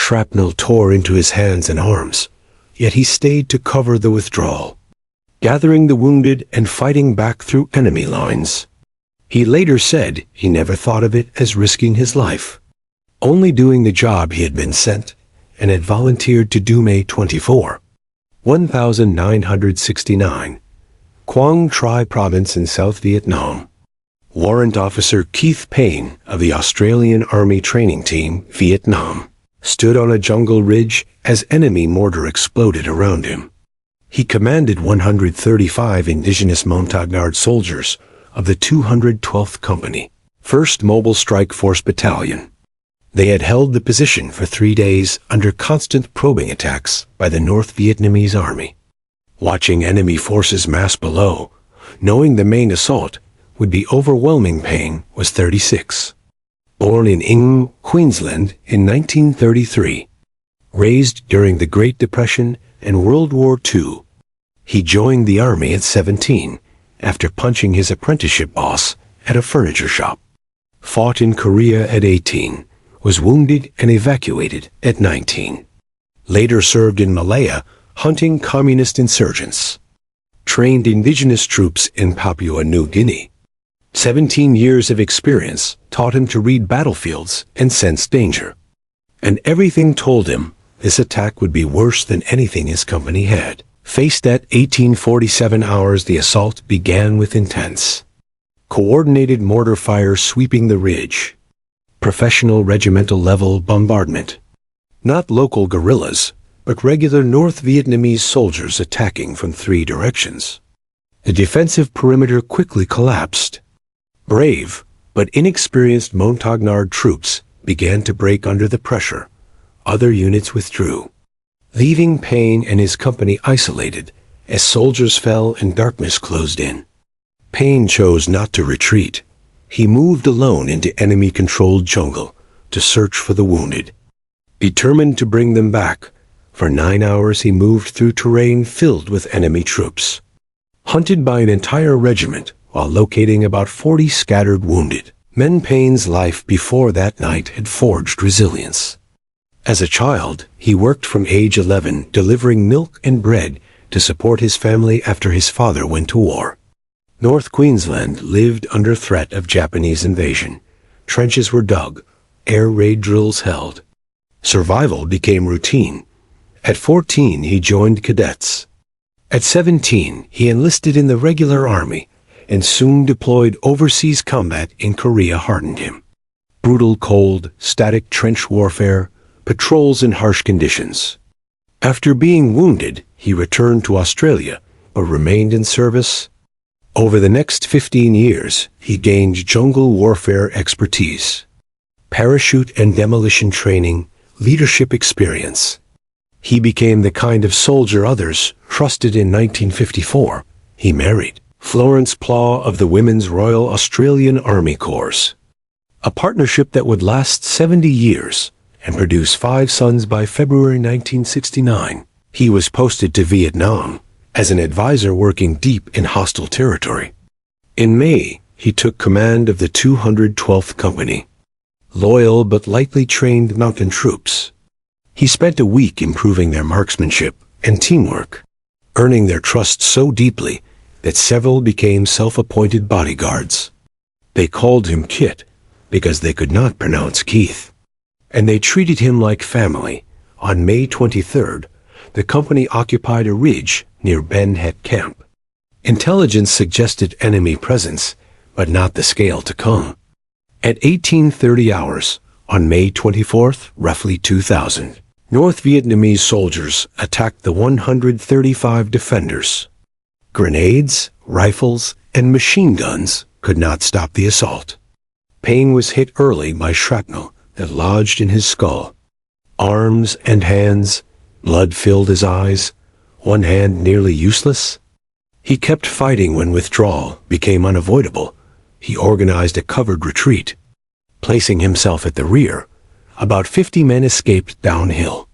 Shrapnel tore into his hands and arms, yet he stayed to cover the withdrawal, gathering the wounded and fighting back through enemy lines. He later said he never thought of it as risking his life, only doing the job he had been sent and had volunteered to do. May 24, 1969, Quang Tri Province in South Vietnam. Warrant Officer Keith Payne of the Australian Army Training Team, Vietnam, stood on a jungle ridge as enemy mortar exploded around him. He commanded 135 indigenous Montagnard soldiers of the 212th Company, 1st Mobile Strike Force Battalion. They had held the position for 3 days under constant probing attacks by the North Vietnamese Army. Watching enemy forces mass below, knowing the main assault would be overwhelming, Payne was 36. Born in Ingham, Queensland in 1933. Raised during the Great Depression and World War II. He joined the Army at 17 after punching his apprenticeship boss at a furniture shop. Fought in Korea at 18, was wounded and evacuated at 19. Later served in Malaya, hunting communist insurgents. Trained indigenous troops in Papua New Guinea. 17 years of experience taught him to read battlefields and sense danger. And everything told him this attack would be worse than anything his company had faced. At 1847 hours, the assault began with intense, coordinated mortar fire sweeping the ridge. Professional regimental-level bombardment. Not local guerrillas, but regular North Vietnamese soldiers attacking from 3 directions. The defensive perimeter quickly collapsed. Brave, but inexperienced Montagnard troops began to break under the pressure. Other units withdrew, leaving Payne and his company isolated as soldiers fell and darkness closed in. Payne chose not to retreat. He moved alone into enemy-controlled jungle to search for the wounded. Determined to bring them back, for 9 hours he moved through terrain filled with enemy troops. Hunted by an entire regiment while locating about 40 scattered wounded men. Payne's life before that night had forged resilience. As a child, he worked from age 11 delivering milk and bread to support his family after his father went to war. North Queensland lived under threat of Japanese invasion. Trenches were dug, air raid drills held. Survival became routine. At 14, he joined cadets. At 17, he enlisted in the regular army and soon deployed overseas. Combat in Korea hardened him. Brutal cold, static trench warfare, patrols in harsh conditions. After being wounded, he returned to Australia, but remained in service. Over the next 15 years, he gained jungle warfare expertise, parachute and demolition training, leadership experience. He became the kind of soldier others trusted. In 1954, he married Florence Plaw of the Women's Royal Australian Army Corps, a partnership that would last 70 years and produce 5 sons by February 1969. He was posted to Vietnam as an advisor working deep in hostile territory. In May, he took command of the 212th Company, loyal but lightly trained mountain troops. He spent a week improving their marksmanship and teamwork, earning their trust so deeply that several became self-appointed bodyguards. They called him Kit because they could not pronounce Keith, and they treated him like family. On May 23rd, the company occupied a ridge near Ben Het Camp. Intelligence suggested enemy presence, but not the scale to come. At 1830 hours, on May 24th, roughly 2,000, North Vietnamese soldiers attacked the 135 defenders. Grenades, rifles, and machine guns could not stop the assault. Payne was hit early by shrapnel that lodged in his skull. Arms and hands, blood filled his eyes, one hand nearly useless. He kept fighting when withdrawal became unavoidable. He organized a covered retreat. Placing himself at the rear, about 50 men escaped downhill.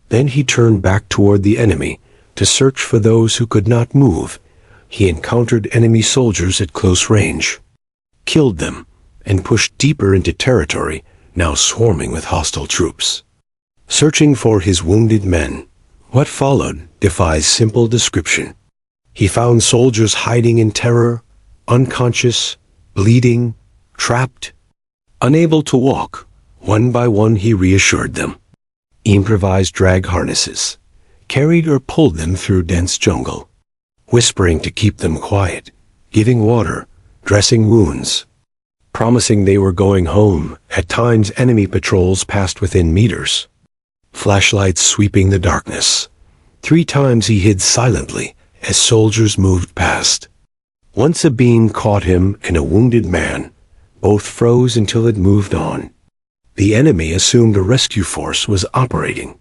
Then he turned back toward the enemy to search for those who could not move. He encountered enemy soldiers at close range, killed them, and pushed deeper into territory now swarming with hostile troops. searching for his wounded men. What followed defies simple description. He found soldiers hiding in terror, unconscious, bleeding, trapped, unable to walk. One by one he reassured them. Improvised drag harnesses, carried or pulled them through dense jungle, whispering to keep them quiet, giving water, dressing wounds, promising they were going home. At times enemy patrols passed within meters, flashlights sweeping the darkness. 3 times he hid silently as soldiers moved past. Once a beam caught him and a wounded man. Both froze until it moved on. The enemy assumed a rescue force was operating.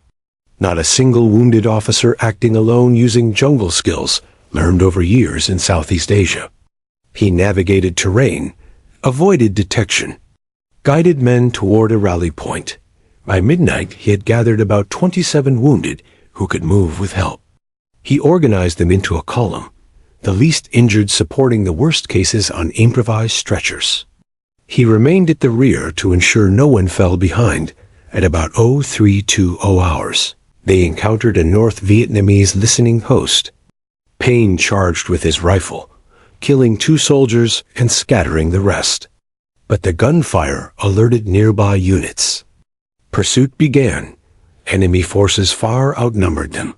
Not a single wounded officer acting alone using jungle skills learned over years in Southeast Asia. He navigated terrain, avoided detection, guided men toward a rally point. By midnight, he had gathered about 27 wounded who could move with help. He organized them into a column, the least injured supporting the worst cases on improvised stretchers. He remained at the rear to ensure no one fell behind. At about 0320 hours, they encountered a North Vietnamese listening post. Payne charged with his rifle, killing 2 soldiers and scattering the rest. But the gunfire alerted nearby units. Pursuit began. Enemy forces far outnumbered them.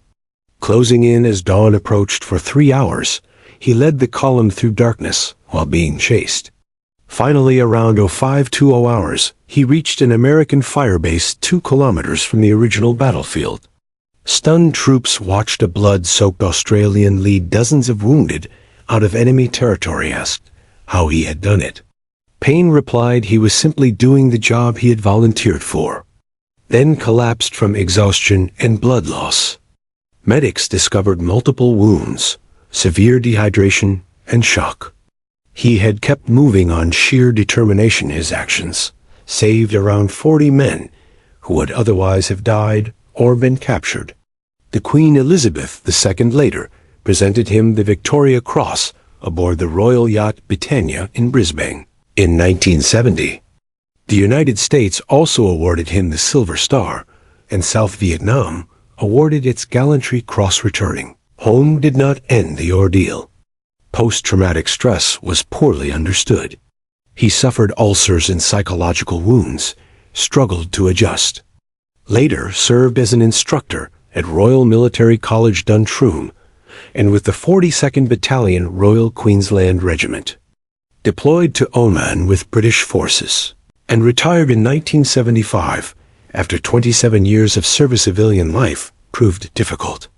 Closing in as dawn approached for 3 hours, he led the column through darkness while being chased. Finally, around 0520 hours, he reached an American fire base 2 kilometers from the original battlefield. Stunned troops watched a blood-soaked Australian lead dozens of wounded out of enemy territory. Asked how he had done it, Payne replied he was simply doing the job he had volunteered for, then collapsed from exhaustion and blood loss. Medics discovered multiple wounds, severe dehydration, and shock. He had kept moving on sheer determination. His actions saved around 40 men who would otherwise have died or been captured. The Queen Elizabeth II later presented him the Victoria Cross aboard the royal yacht Britannia in Brisbane. In 1970, the United States also awarded him the Silver Star, and South Vietnam awarded its Gallantry Cross. Returning home did not end the ordeal. Post-traumatic stress was poorly understood. He suffered ulcers and psychological wounds, struggled to adjust. Later served as an instructor at Royal Military College Duntroon and with the 42nd Battalion Royal Queensland Regiment. Deployed to Oman with British forces and retired in 1975 after 27 years of service. Civilian life proved difficult.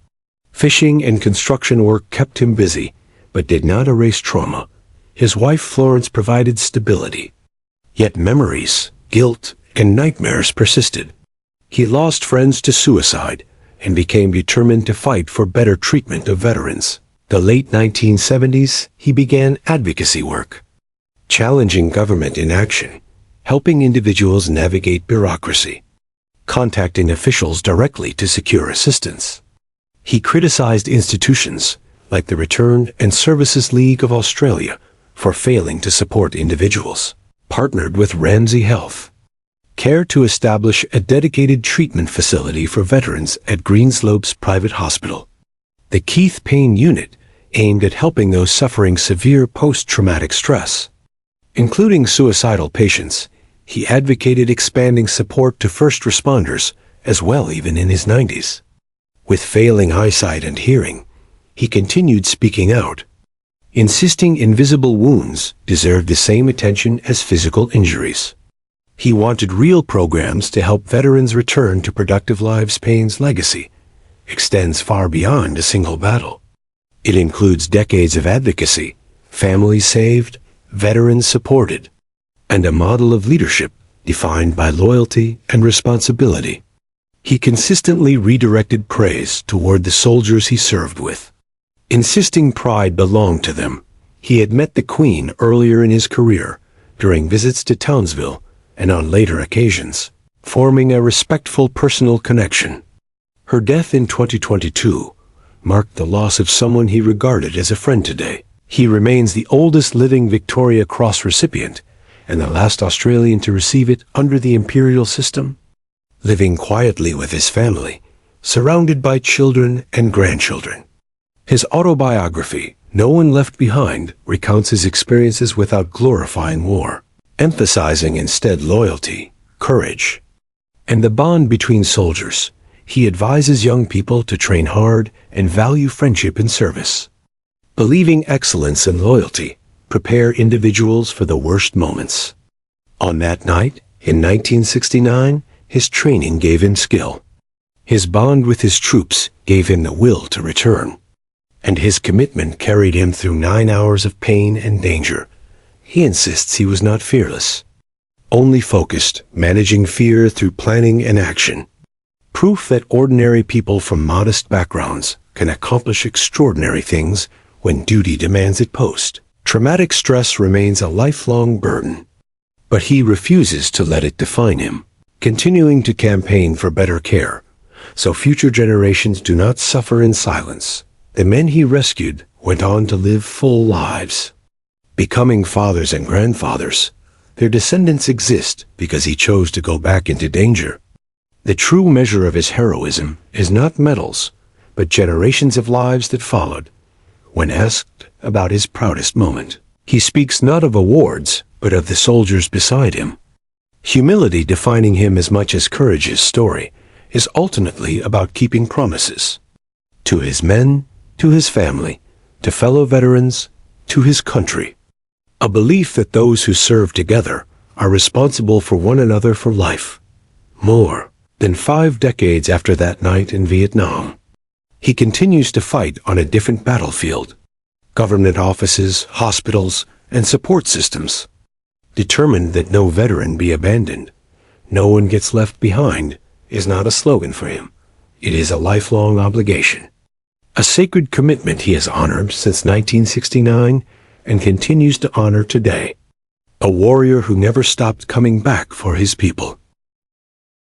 Fishing and construction work kept him busy, but did not erase trauma. His wife Florence provided stability. Yet memories, guilt, and nightmares persisted. He lost friends to suicide and became determined to fight for better treatment of veterans. The late 1970s, he began advocacy work, challenging government inaction, helping individuals navigate bureaucracy, contacting officials directly to secure assistance. He criticized institutions like the Return and Services League of Australia for failing to support individuals, partnered with Ramsay Health Care to establish a dedicated treatment facility for veterans at Greenslopes Private Hospital. The Keith Payne Unit aimed at helping those suffering severe post-traumatic stress, including suicidal patients. He advocated expanding support to first responders as well, even in his 90s. With failing eyesight and hearing, he continued speaking out, insisting invisible wounds deserved the same attention as physical injuries. He wanted real programs to help veterans return to productive lives. Payne's legacy extends far beyond a single battle. It includes decades of advocacy, families saved, veterans supported, and a model of leadership defined by loyalty and responsibility. He consistently redirected praise toward the soldiers he served with, insisting pride belonged to them. He had met the Queen earlier in his career, during visits to Townsville, and on later occasions, forming a respectful personal connection. Her death in 2022 marked the loss of someone he regarded as a friend. Today, he remains the oldest living Victoria Cross recipient and the last Australian to receive it under the imperial system. living quietly with his family, surrounded by children and grandchildren. His autobiography, No One Left Behind, recounts his experiences without glorifying war, emphasizing instead loyalty, courage, and the bond between soldiers. He advises young people to train hard and value friendship and service, believing excellence and loyalty prepare individuals for the worst moments. On that night, in 1969, his training gave him skill. His bond with his troops gave him the will to return, and his commitment carried him through 9 hours of pain and danger. He insists he was not fearless, only focused, managing fear through planning and action. Proof that ordinary people from modest backgrounds can accomplish extraordinary things when duty demands it post. Traumatic stress remains a lifelong burden, but he refuses to let it define him, continuing to campaign for better care, so future generations do not suffer in silence. The men he rescued went on to live full lives, becoming fathers and grandfathers. Their descendants exist because he chose to go back into danger. The true measure of his heroism is not medals, but generations of lives that followed. When asked about his proudest moment, he speaks not of awards, but of the soldiers beside him. Humility defining him as much as courage's story is ultimately about keeping promises. To his men, to his family, to fellow veterans, to his country. A belief that those who serve together are responsible for one another for life. More than 5 decades after that night in Vietnam, he continues to fight on a different battlefield. Government offices, hospitals, and support systems. Determined that no veteran be abandoned, no one gets left behind, is not a slogan for him. It is a lifelong obligation. A sacred commitment he has honored since 1969 and continues to honor today. A warrior who never stopped coming back for his people.